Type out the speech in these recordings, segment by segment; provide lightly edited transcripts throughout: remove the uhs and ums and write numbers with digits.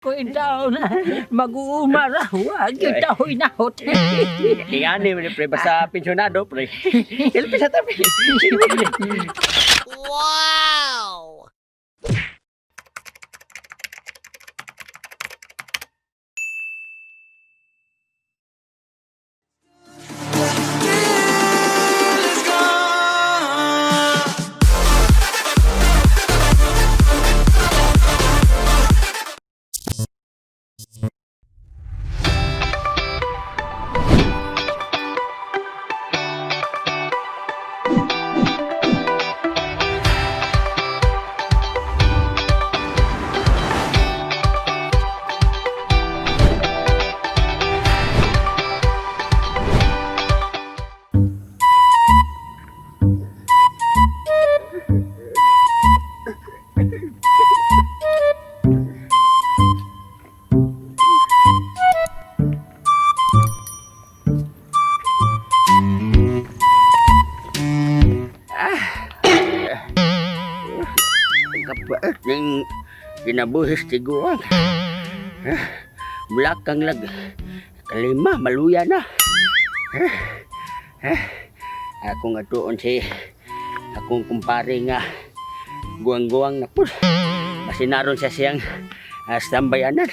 Ko daw na mag-uumara, wag yung tahoy na hot. Ingani mo pre, basta pensionado pre. Ilpi sa tabi. Wow! Kapaat ng ginabuhis tiguan. Belakang lag. Kalima, maluya na. Ako nga doon si akong kumpare nga guwang-guwang na po. Masinaron siya siyang stambayanan.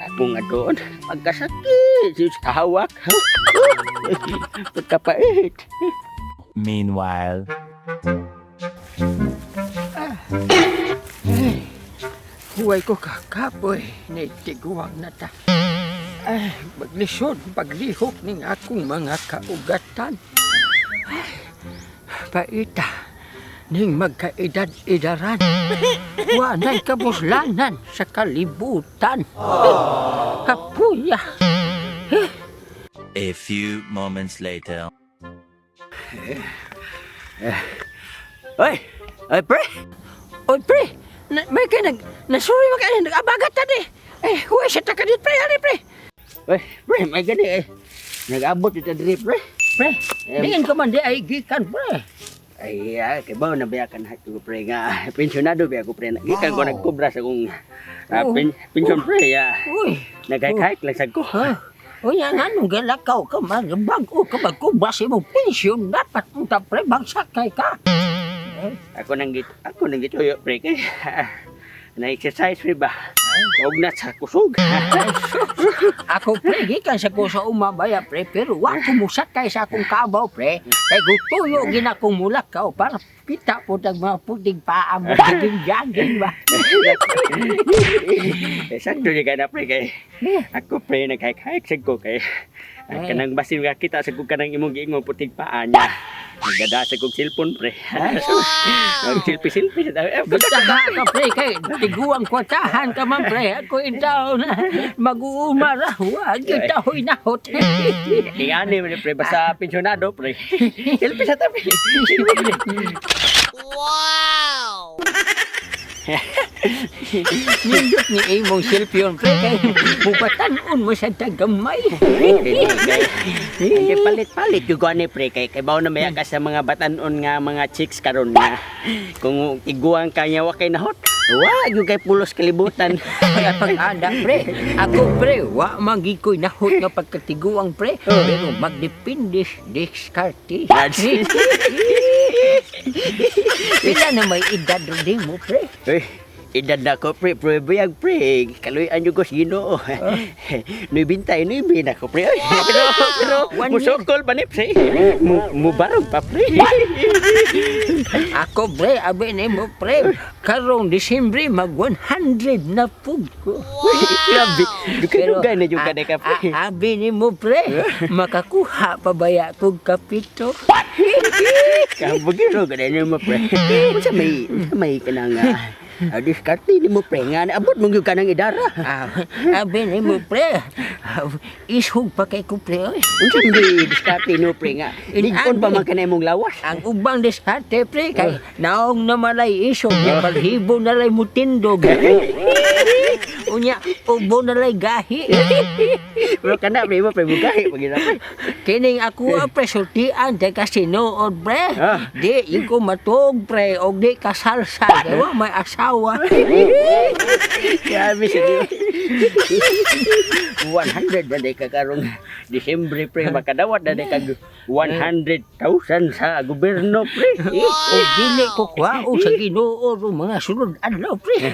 Ako nga doon, magkasakit. Sa hawak. Pagkapait. Meanwhile, Huway ko kakapoy, nitiguang na ta. Ay, maglisod, paglihok ng akong mga kaugatan. Ay, paita, ning magkaedad-edaran. Wanay kabuslanan sa kalibutan. Kapuya. a few moments later. Oy! Oy, pre! Oy, pre, may kayo nasuri mo kayo, nag-abagat ta di. Eh, huway siya takadit, pre, ali, pre. Oy, pre, may gani eh. Nag-abot ito diri, pre. Pre, diin ko man di ay gikan, pre. Ay, kay ba nabiyakan ko pre nga pensionado biya ko pre. Gikan ko nagkubra sa kong pension pre ya. Uy, Nagkahik lang sad ko. o yan, anong galakaw ka man, bago ka magkubas mo pensyon, dapat mo ta, pre, bagsakay ka. Ako nang gituyo pre kay na-exercise pre ba? Huwag na sa kusog. Ako, pre, gikan sa ko sa umabaya, pre, pero wag ko musakay sa akong kabaw, pre. Kay gutuyo gina kong mulakaw para kita po tag mga puting paa mo, jaging-jaging ba? Sakto di ka na pre kay ako pre nagkahik sad ko kay kanang basin nga kita sa kung kanang imong giingong puting paa niya. Nagdada sa kong cellphone pre. Nag-selfie-selfie sa tabi. Basta ka, pre, kay tiguang kwatahan ka man, pre. Ako indaw na mag-uumara, wag yung tahoy na hot. Ingani mo pre basta pensionado pre. Selfie sa tabi. Wow! Nindot ni imong selfie yun, pre, kay bubatanon mo sa tagamay. Kay palit-palit yung gani pre kay bawo na maya ka sa mga batanon nga mga chicks karon nga kung tiguang kanya wa kay nahot. Wa yung kay pulos kalibutan. Kaya pag-ada, pre, ako, pre, wa magikoy nahot nga pagkatiguang, pre, pero magdepindis diskarte. Pila na may edad rin mo, pre. Uy, edad na ko pre, biyag pre, kaluyan yung ko sino. Nuibintay, nuibin ako pre. Pero, musokol pa ni pre. Mubarog pa pre. Ako, pre, abi ni mo, pre, karong Disyembre, mag-100 na pug ko. Grabe, duka-duga na yung kanay ka pre. Abi ni mo, pre, makakuha pa baya kong kapito. Kabugiro, ganyan mo pre. May kanang diskarte ni mo pre, nga naabot mong yung kanang idara. Abi ni mo, pre, ishog pa kay ko, pre, oy. Unsa hindi diskarte no pre nga. Inikon pa man kanay mong lawas. Ang ubang diskarte, pre, kay naong namalay isog, palhibo na lay mutindog. Unya, ubo na lay gahi. Pero kana pre mo pre bugahi pagina pre. Kining ako pre sultian kay kasinood pre. Di ko matog pre og di kasalsa. Kaya may asawa. Grabe siya di. 100 na day ka karong Disyembre pre makadawat na day ka 100,000 sa gobyerno pre. O dili ko kwao sa Ginoo ro mga sunod adlaw pre.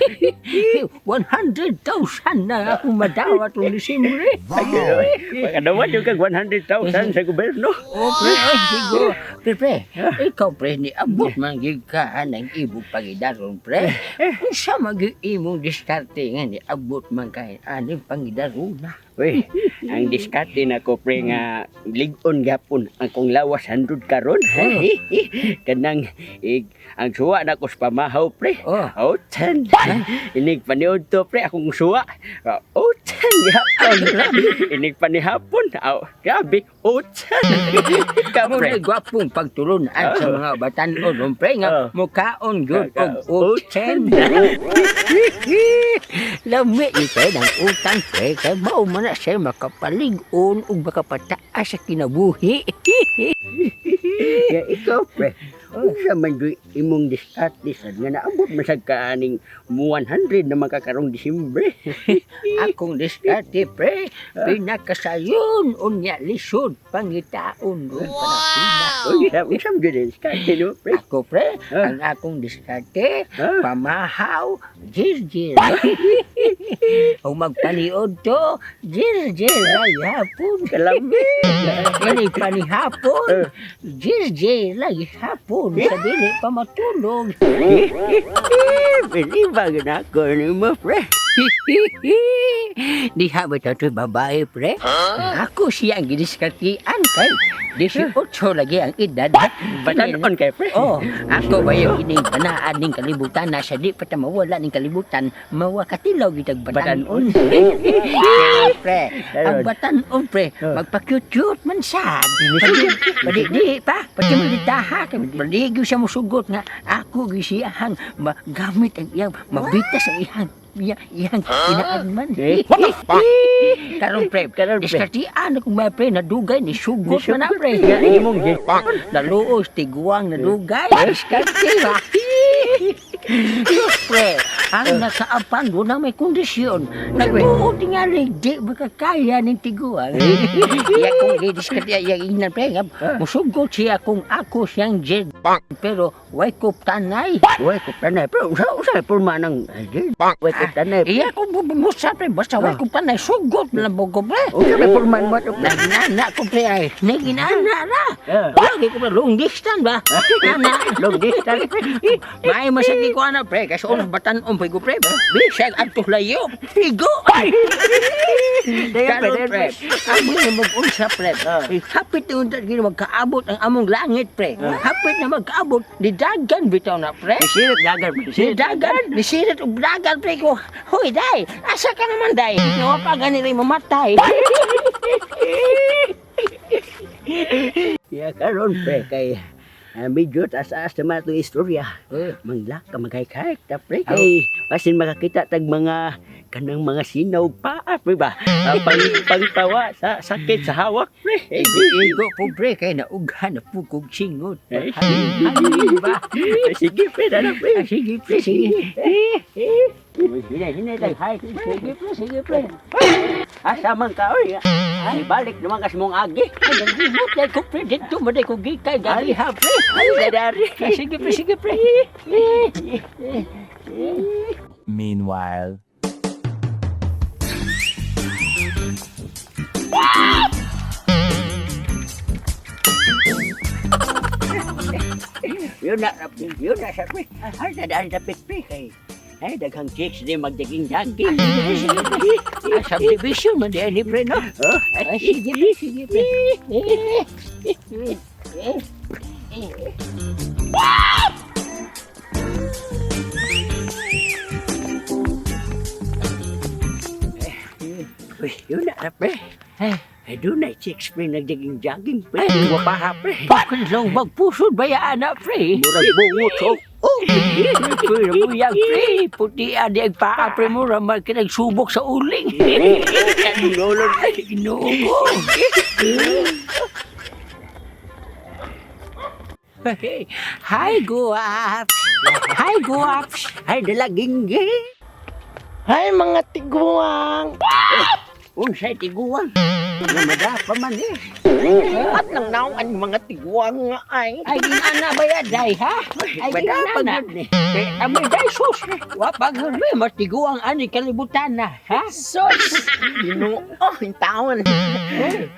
100,000 na akong madawat ro Disyembre. Makadawat yung kag 100,000 sa gobyerno. O pre, ay siguro. Pre, ikaw pre ni abot man gyud ka ng ibog pangidaron pre. Unsa magi imong diskarte nga ni abot man kay ani pangidaron na. Uy, ang diskarte na ko pre nga ligon gapon ang kong lawas 100 karon. Kanang ang suwa na ko sa pamahaw pre. Oh. Oten. Inig paniod to pre akong suwa. Oten gapon. Inig panihapon. Grabe. Oten. Ka Mo pre. na gwapong pagtulunan sa mga batan-on pre nga mukaon gyud og utsen. Lami ni kay ng utang pre kay mao man na siya makapalig-on ug makapataas sa kinabuhi. Ya ikaw pre. Unsa man gyud imong diskarte sad nga naabot masag kaaning 100 na makakarong Disyembre. Akong diskarte pre, pinakasayon unya lisod pangitaon ug panapila. Unsa man gyud diskarte no pre? Ako pre, ang akong diskarte, pamahaw, jir-jir. O magpaniod to, jir-jir ay hapon. Kalami. Kani panihapon, jir-jir ay hapon. Sa dili pa matulog. Bilibag na ako ni mo pre. Diha ba ito babae pre? Ako siya ang gidiskartian kay 18 lagi ang edad. Batanon kay pre. Oh, ako ba yung ining panaan ning kalibutan na siya di pa ta mawala ning kalibutan mawakatilaw gitag batanon. Pre, ang batanon pre, magpa-cute man sad. Di pa, pati magditaha kay baligo siya mosugot nga ako gisiyahan magamit ang iyang mabitas ang iyang inaagman. Karon pre, diskartian akong mga pre nadugay ni sugot man na pre. Imong gipang. Naluos, tiguang, nadugay. Diskarte ba? Pre, ang nakaapan doon na may kondisyon. Nagbuod nga di makakaya ng tiguang. Iya kong diskarte, iya inan pre, musugot siya kung ako siyang jed. Pero, way ko tanay. Uy, kupanay pre. Usa purma ng Uy, kupanay. Iya kong bumusa pre, basta way ko tanay. Sugot na lang ko pre. Usa purma mo to. Naginana ko pre ay. Naginana na. Lagi ko pre, long distance ba? Nana. Long distance. May masagi ko ana pre, kasi oras batan umpay ko pre. Bisag adto layo. Igo. Karon pre, amo na mag-unsa pre. Hapit na unta gid magkaabot ang among langit pre. Hapit na magkaabot di dagan bitaw na pre. Sirit dagan. Nisirit og dagan pre ko. Hoy day, asa ka naman day? Nawa pa gani rin mamatay. Ya karon pre kay medyo taas naman itong istorya. Mangla ka magkay-kay ta pre kay pasin makakita tag mga kanang mga sinaw pa pre ba? Pangtawa sa sakit sa hawak pre. Igo po pre kay naughan na po kog singot. Halin ba? Sige pre na pre. Sige pre, sige. Hinay tay. Sige pre. Asa man ka oy. Ay balik naman kas mong agi. Ay, nagibot kay ko pre dito mo ko gikay gali ha pre. Ay dadari. Sige pre. Meanwhile, Yun na sa pre. Ay dadari sa pre kay. Ay daghang chicks di magdaging-daging. Subdivision man di ani pre no. Ay, sige pre. Uy, yun na pre. Ay doon na chicks pre nagdaging-daging pre. Ay, Wapaha pre. Bakit lang magpusod bayaan na pre? Murag bungot so. Pre, buyag pre. Puti adi ang paa pre mo ramay kinagsubok sa uling. Lolo Ginoo. Hi, Guaps. Hi, Guaps. ay dalaging Ay, mga tiguang. Unsay tiguan. Namada pa man eh. At nang naong ang mga tiguang nga ay. Ay, ginana ba yan, day, ha? Ay, Bada pa ginana. gud ni. Eh, amoy day, sus. Wapag may matiguang ani kalibutan na, ha? Sus! Ginoo, yung taon.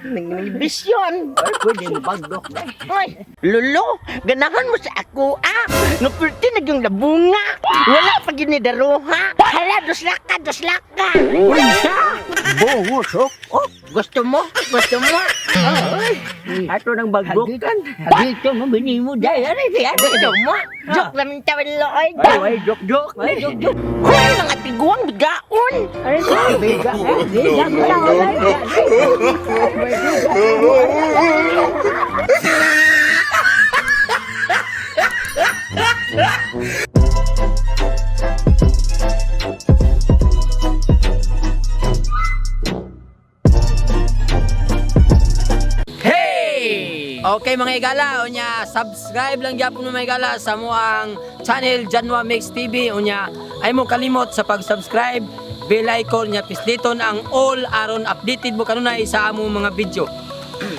Nanginibisyon. Ay, pwede mo bagdok, day. Ay, Lolo, ganahan mo sa ako, ah. Nupulti na yung labunga. Wala pa ginidaruha. Hala, duslaka, duslaka. Unsa? Bungos, oh. Oh, gusto mo? Gusto mo? Ay, Ato nang bagbukan. Hagito mo, binimo, day. Ano, Gusto mo? Joke lang yung tawin, Lloyd. Ay, jok-jok. Ay, jok, jok. Hoy, mga tiguang bigaon. Ay, biga, ha? Biga, Hey! Okay mga igala, unya subscribe lang gyapon mo mga igala sa mo ang channel Janwa Mix TV. Unya ay mo kalimot sa pag-subscribe, bell icon nya pisliton ang all aron updated mo kanunay sa among mga video.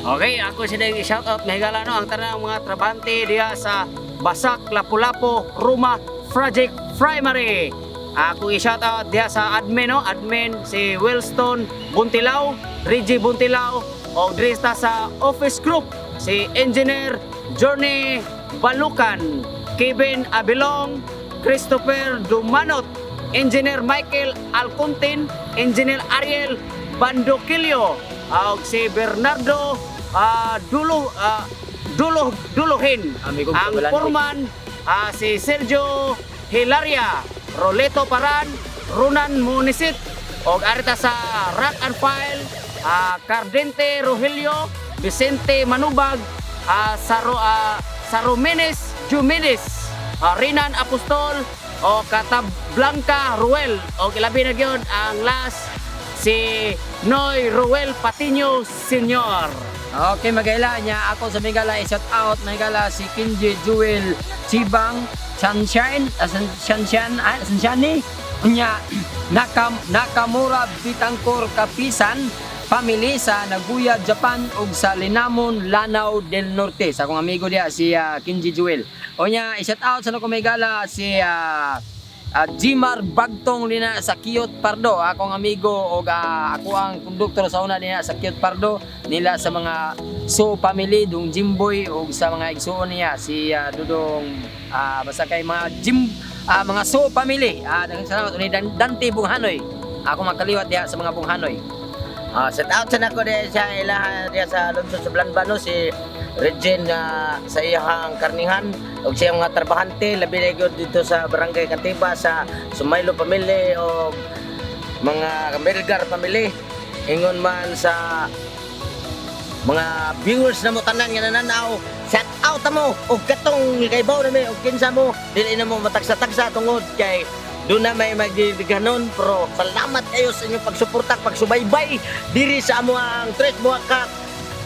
Okay, ako si Deng shout out mga higala no ang tanang mga trabante diha sa Basak, Lapu-Lapu, Ruma, Project Primary. Ako i-shout out diha sa admin no, admin si Wilston Buntilaw, Reggie Buntilaw o drista sa office group si Engineer Journey Balukan, Kevin Abilong, Christopher Dumanot, Engineer Michael Alcontin, Engineer Ariel Bandokilio, og si Bernardo Duluhin. Amigo Ang Kabalante. foreman si Sergio Hilaria, Roleto Paran, Runan Munisit, og arita sa Rack and File, Cardente Rogelio, Vicente Manubag, Sarumenes Jumedes, Rinan Apostol, o Catablanca Ruel, o ilabi na gyud ang last si Noy Ruel Patiño Senior. Okay magayla nya ako sa Migala i-shout out Migala si Kinji Jewel Chibang Sunshine Sunshine unya Nakamura Bitangkor Kapisan family sa Nagoya Japan ug sa Linamon Lanao del Norte sa akong amigo diha si Kinji Jewel. Unya i-shout out sa nako Migala si Jimar Bagtong nina sa Kiyot Pardo, akong amigo o ako ang konduktor sa una niya sa Kiyot Pardo nila sa mga So family dong Jimboy o sa mga igsuon niya si Dudong basta kay mga mga So family. Daghang salamat ni Dante Bunghanoy. Ako magkaliwat diha sa mga Bunghanoy. Shout out sa nako diya sa ilaha diya sa Lungsod sa Blanbano si Regine sa iyang karnihan ug siyang mga trabahante labi na gyud dito sa Barangay Katiba sa Sumaylo Family o mga Melgar Family. Ingon man sa mga viewers na mo tanan nga nananaw, shout out mo og katong kaybaw na mi og kinsa mo dili na mo matagsa-tagsa tungod kay doon na may magdiganon, pero salamat kayo sa inyong pagsuporta, pagsubaybay diri sa amo ang Tres Buhakak.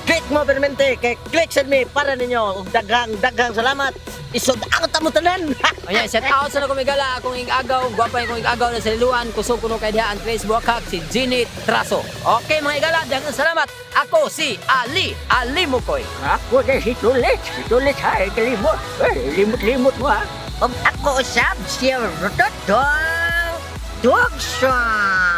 Click mo permente kay click sa me para ninyo ug daghang salamat. Isod ang tamo tanan. Ayan, shout out sa nako Migala akong igagaw, gwapa akong igagaw na sa Liluan, kusog kuno kay diha ang Tres Buhakak si Ginny Traso. Okay mga igala, daghang salamat. Ako si Ali Mukoy. Ako na si Tulit, ha? Kalimot. Limot mo, ha? Ug ako sab si Rototong Dogson.